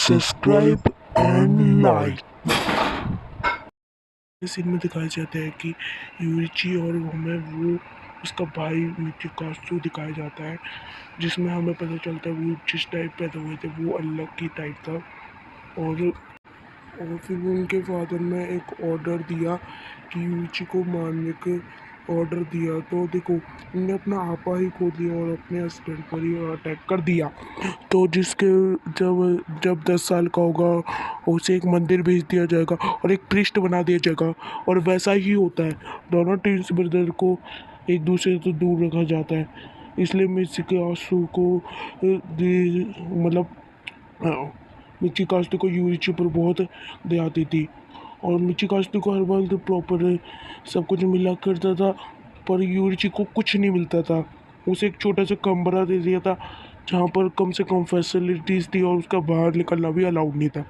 Subscribe and like. इस scene में दिखाया जाता है कि यूरिची और हमें वो उसका भाई मिचिकासु दिखाया जाता है, जिसमें हमें पता चलता है वो जिस टाइप पैदा हुए थे वो अलग की टाइप था। और फिर वो उनके फादर ने एक ऑर्डर दिया कि यूरिची को मारने के ऑर्डर दिया, तो देखो उन्होंने अपना आपा ही खो दिया और अपने हस्बैंड पर ही अटैक कर दिया। तो जिसके जब जब 10 साल का होगा उसे एक मंदिर भेज दिया जाएगा और एक प्रिस्ट बना दिया जाएगा, और वैसा ही होता है। दोनों ट्विंस ब्रदर को एक दूसरे से दूर रखा जाता है, इसलिए मिचिकासु को मतलब मिचिकासु को यूरिची पर बहुत दया आती थी, और मिचिकासु को हर बार तो प्रॉपर सब कुछ मिला करता था, पर यूरिची को कुछ नहीं मिलता था। उसे एक छोटा सा कमरा दे दिया था जहाँ पर कम से कम फैसिलिटीज़ थी, और उसका बाहर निकलना भी अलाउड नहीं था।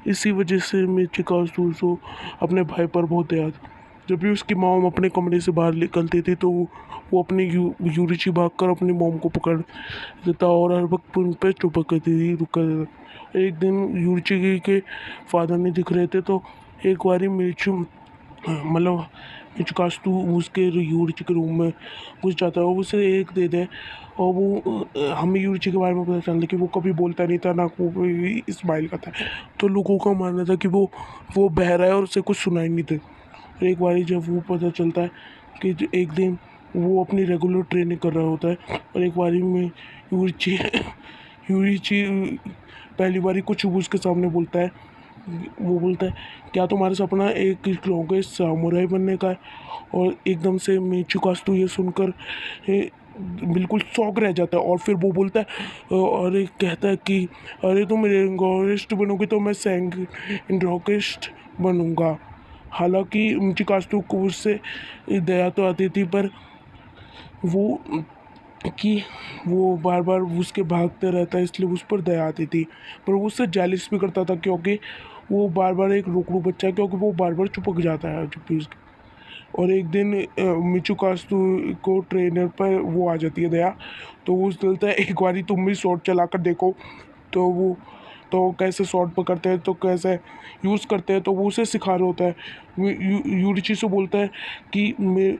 इसी वजह से मिचिकासु अपने भाई पर बहुत दया थी। जब भी उसकी मॉम अपने कमरे से बाहर निकलती थी तो वो अपनी यूरिची भागकर अपनी मॉम को पकड़ देता और हर वक्त उन पर चुपक करती थी, रुक कर। एक दिन यूरिची के फादर नहीं दिख रहे थे, तो एक बारी मिचिकासु उसके यूरिची के रूम में घुस जाता है और उसे एक दे दे। और वो हमें यूरिची के बारे में पता चलता है कि वो कभी बोलता नहीं था, ना कोई स्माइल करता है, तो लोगों का मानना था कि वो बहरा है और उसे कुछ सुनाई नहीं देता। एक बारी जब वो पता चलता है कि एक दिन वो अपनी रेगुलर ट्रेनिंग कर रहा होता है, और एक बारी में यूरिची यूरिची पहली बारी कुछ उसके सामने बोलता है। वो बोलता है, क्या तुम्हारा सपना एक स्ट्रॉन्गेस्ट सामुराई बनने का है? और एकदम से मिचिकासु ये सुनकर बिल्कुल शॉक रह जाता है, और फिर वो बोलता है अरे कहता है कि अरे तुम रेंगोरिस्ट बनोगे तो मैं सेंगिंड्रोकिस्ट बनूंगा। हालांकि मिचिकासु को उससे दया तो आती थी, पर वो कि वो बार बार उसके भागते रहता है इसलिए उस पर दया आती थी, पर वो उससे जेलिस भी करता था क्योंकि वो बार बार एक रोकड़ू बच्चा है, क्योंकि वो बार बार चिपक जाता है जब भी उसके। और एक दिन मिचिकासु को ट्रेनर पर वो आ जाती है दया, तो वो बोलता है एक बारी तुम भी शॉट चला कर देखो। तो वो तो कैसे शॉट पकड़ते हैं, तो कैसे यूज़ करते हैं, तो वो उसे सिखा रहा होता है। यूरिची से बोलता है कि मैं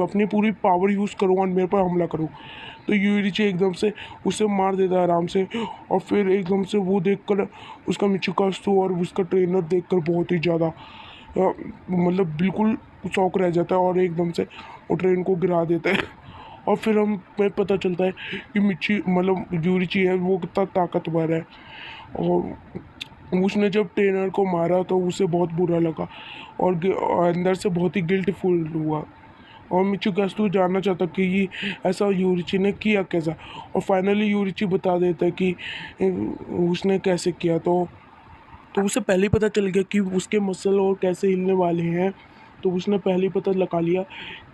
अपनी पूरी पावर यूज़ करूँ और मेरे पर हमला करूँ, तो यूरिची एकदम से उसे मार देता है आराम से। और फिर एकदम से वो देखकर उसका मिचिकासु और उसका ट्रेनर देखकर बहुत ही ज़्यादा मतलब बिल्कुल शौक रह जाता है, और एकदम से वो ट्रेन को गिरा देता है। और फिर हमें पता चलता है कि यूरिची है वो कितना ताकतवर है। और उसने जब ट्रेनर को मारा तो उसे बहुत बुरा लगा, और अंदर से बहुत ही गिल्टफुल हुआ, और मिचिकासु जानना चाहता कि ये ऐसा यूरिची ने किया कैसा। और फाइनली यूरिची बता देता है कि उसने कैसे किया। तो उसे पहले ही पता चल गया कि उसके मसल और कैसे हिलने वाले हैं, तो उसने पहले ही पता लगा लिया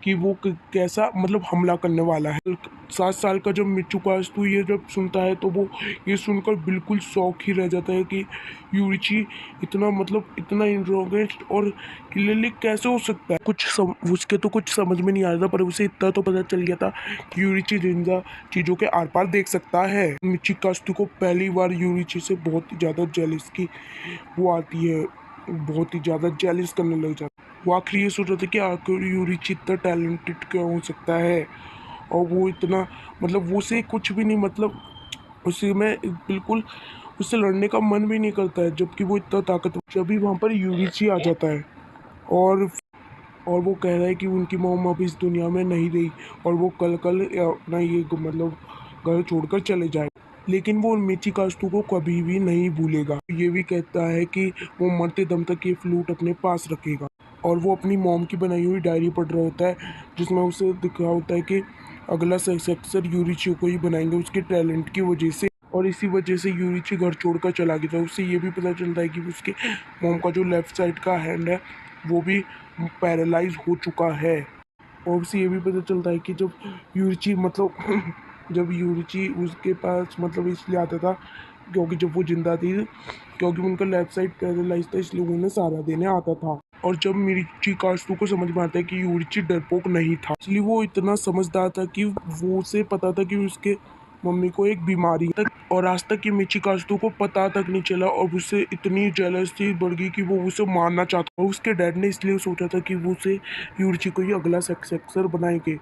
कि वो कैसा मतलब हमला करने वाला है। 7 साल का जब मिचिकासु ये जब सुनता है तो वो ये सुनकर बिल्कुल शौक ही रह जाता है कि यूरिची इतना इतना इंटेलिजेंट और क्लियरली कैसे हो सकता है। उसके तो कुछ समझ में नहीं आ रहा था, पर उसे इतना तो पता चल गया था कि यूरिची जिंदा चीज़ों के आर पार देख सकता है। मिचिकासु को पहली बार यूरिची से बहुत ही ज़्यादा जेलिस की वो आती है, बहुत ही ज़्यादा जेलिस करने लग जाता है। वो आखिर ये सोच रहा था कि आखिर यूरिची इतना टैलेंटेड क्यों हो सकता है, और वो इतना वो उसे कुछ भी नहीं उसी में बिल्कुल उससे लड़ने का मन भी नहीं करता है, जबकि वो इतना ताकतवर। जब भी वहाँ पर यूरिची आ जाता है, और वो कह रहा है कि उनकी मॉम अब इस दुनिया में नहीं रही, और वो कल कल अपना ये घर छोड़कर चले जाए, लेकिन वो मिचिकासु को कभी भी नहीं भूलेगा। ये भी कहता है कि वो मरते दम तक ये फ्लूट अपने पास रखेगा। और वो अपनी मॉम की बनाई हुई डायरी पढ़ रहा होता है, जिसमें उसे दिखा होता है कि अगला सक्सेसर यूरिची को ही बनाएंगे उसके टैलेंट की वजह से। और इसी वजह से यूरिची घर छोड़कर चला गया था। उससे ये भी पता चलता है कि उसके मॉम का जो लेफ्ट साइड का हैंड है वो भी पैरालाइज हो चुका है। और उससे ये भी पता चलता है कि जब यूरिची जब यूरिची उसके पास इसलिए आता था क्योंकि जब वो जिंदा थी, क्योंकि उनका लेफ्ट साइड पैरालाइज था, इसलिए उन्हें सहारा देने आता था। और जब मिचिकासु को समझ में आता है कि यूरिची डरपोक नहीं था, इसलिए वो इतना समझदार था कि वो उसे पता था कि उसके मम्मी को एक बीमारी तक, और आज तक ये मिचिकास्तु को पता तक नहीं चला, और उससे इतनी जेलसी बढ़ गई कि वो उसे मारना चाहता। और उसके डैड ने इसलिए सोचा था कि वो उसे यूरिची को ही अगला सक्सेसर बनाएंगे,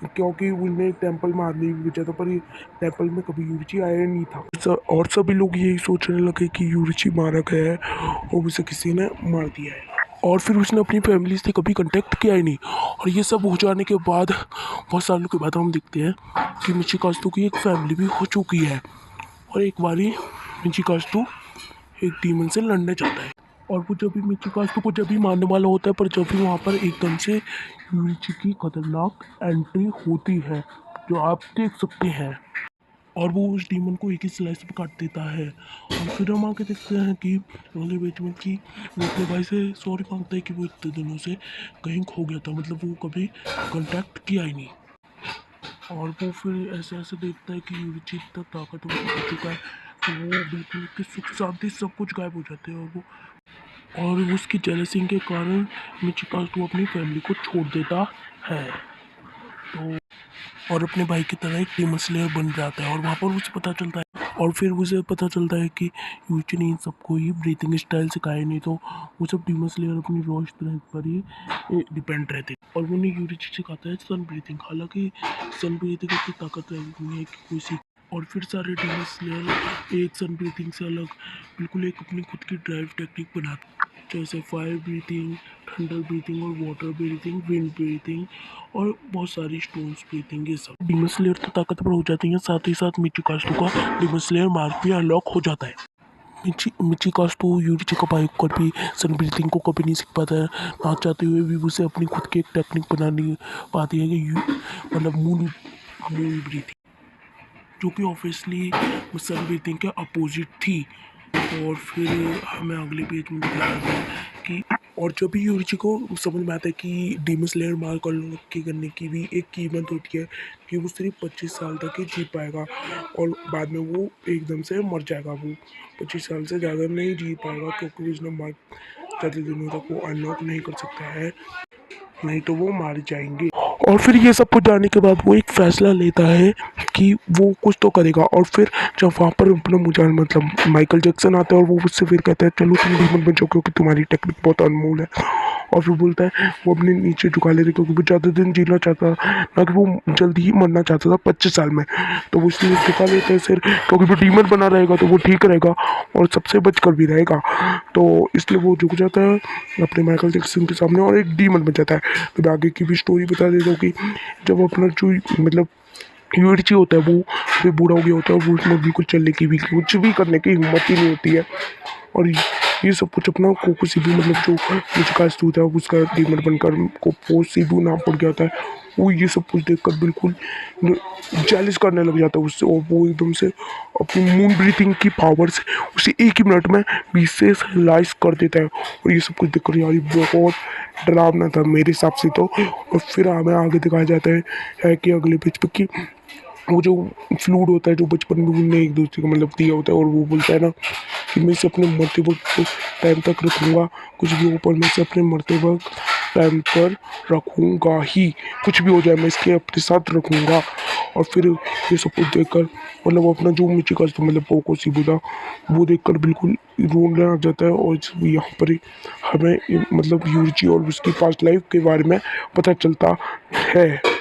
क्योंकि उन्हें एक टेम्पल मारने भी बचा था, पर ये टेम्पल में कभी यूरिची आया नहीं था। और सभी लोग यही सोचने लगे कि यूरिची मारा गया है और उसे किसी ने मार दिया है। और फिर उसने अपनी फैमिली से कभी कांटेक्ट किया ही नहीं। और ये सब हो जाने के बाद बहुत सालों के बाद हम देखते हैं कि मिचिकास्तु की एक फैमिली भी हो चुकी है। और एक बारी मिचिकास्तु एक डीमन से लड़ने जाता है, और वो जब भी मिचिकास्तु को जब भी मारने वाला होता है, पर जब भी वहाँ पर एकदम से यूरिची की खतरनाक एंट्री होती है, जो आप देख सकते हैं, और वो उस डीमन को एक ही स्लाइस में काट देता है। और फिर हम आगे देखते हैं कि अगले पेज में कि वो अपने भाई से सॉरी मांगता है कि वो इतने दिनों से कहीं खो गया था, मतलब वो कभी कांटेक्ट किया ही नहीं। और वो फिर ऐसे ऐसे देखता है कि यूरिची इतना ताकतवर हो चुका है, तो वो बिल्कुल उसकी सुख शांति सब कुछ गायब हो जाते हैं। और उसकी जेलसी के कारण मिचिकास्तु अपनी फैमिली को छोड़ देता है, तो और अपने भाई की तरह एक डीमन स्लेयर बन जाता है। और वहाँ पर उसे पता चलता है, और फिर उसे पता चलता है कि यूची ने इन सबको ही ब्रीथिंग स्टाइल सिखाया, नहीं तो वो सब डीमन स्लेयर अपनी रॉ स्ट्रेंथ पर ही डिपेंड रहते। और वो उन्हें यूरिची सिखाता है सन ब्रीथिंग, हालांकि सन ब्रीथिंग इतनी ताकत नहीं है कि कोई सीख। और फिर सारे डीमन स्लेयर एक सन ब्रीथिंग से अलग बिल्कुल एक अपनी खुद की ड्राइव टेक्निक बनाते, जैसे फायर ब्रीथिंग, थंडर ब्रीथिंग और वाटर ब्रीथिंग, विंड ब्रीथिंग और बहुत सारी स्टोन्स ब्रीथिंग। ये सब डीमन स्लेयर तो ताकतवर हो जाती हैं, साथ ही साथ मिचिकास्तु का डीमन स्लेयर मार्क भी अनलॉक हो जाता है। मिचिकास्तु यूरिची का बाइक पर भी सन ब्रीथिंग को कभी नहीं सीख पाता है, ना चाहते हुए भी उसे अपनी खुद की एक टेक्निक बना नहीं पाती है कि मतलब मून ब्रीथिंग, जो कि ऑब्वियसली सन ब्रीथिंग के अपोजिट थी। और फिर हमें अगले पेज में दिखाया गया कि और जब भी यूरिची को समझ में आता है कि डीमन स्लेयर मार्क करने की भी एक कीमत होती है, कि वो सिर्फ 25 साल तक ही जी पाएगा, और बाद में वो एकदम से मर जाएगा। वो 25 साल से ज़्यादा नहीं जी पाएगा, क्योंकि उसने मार्क ज़्यादा दिनों तक वो अनलॉक नहीं कर सकता है, नहीं तो वो मार जाएंगे। और फिर ये सब कुछ जानने के बाद वो एक फैसला लेता है कि वो कुछ तो करेगा। और फिर जब वहाँ पर अपना मुजान मतलब माइकल जैक्सन आता है, और वो उससे फिर कहता है चलो तुम डीमन बन जाओ, क्योंकि तुम्हारी टेक्निक बहुत अनमोल है। और फिर बोलता है वो अपने नीचे झुका ले रहे, क्योंकि वो ज़्यादा दिन जीना चाहता, ना कि वो जल्दी ही मरना चाहता था 25 साल में, तो वो इसलिए झुका लेता है सिर, क्योंकि वो डीमन बना रहेगा तो वो ठीक रहेगा और सबसे बच कर भी रहेगा। तो इसलिए वो झुक जाता है अपने माइकल जैक्सन के सामने और एक डीमन बन जाता है। तो मैं आगे की भी स्टोरी बता देता हूँ कि जब अपना जो मतलब यूरिची होता है वो भी बूढ़ा हो गया होता है, वो उसमें बिल्कुल चलने की भी कुछ भी करने की हिम्मत ही नहीं होती है। और ये सब कुछ अपना कोको सीबू मतलब जो मिचिकास्तु था उसका डीमन बनकर कोको सीबू नाम पड़ गया होता है, वो ये सब कुछ देखकर बिल्कुल जेलिस करने लग जाता है उससे। और वो एकदम से अपनी मून ब्रीथिंग की पावर से उसे एक ही मिनट में पीसेस स्लाइस कर देता है। और ये सब कुछ देखकर यार बहुत डरावना था मेरे हिसाब से तो। और फिर हमें आगे दिखाया जाता है कि अगले पेज पे कि वो जो फ्लूड होता है जो बचपन में उनने एक दूसरे को मतलब दिया होता है, और वो बोलता है ना कि मैं इसे अपने मरते वक्त टाइम तक रखूँगा, कुछ भी हो पर मैं इसे अपने मरते वक्त टाइम पर रखूँगा ही, कुछ भी हो जाए मैं इसके अपने साथ रखूँगा। और फिर ये सब कुछ देखकर मतलब अपना जो मिचिकास्तु मतलब कोको सीबू था वो देखकर बिल्कुल रोने आ जाता है। और यहाँ पर ही हमें मतलब यूरिची और उसकी पास्ट लाइफ के बारे में पता चलता है।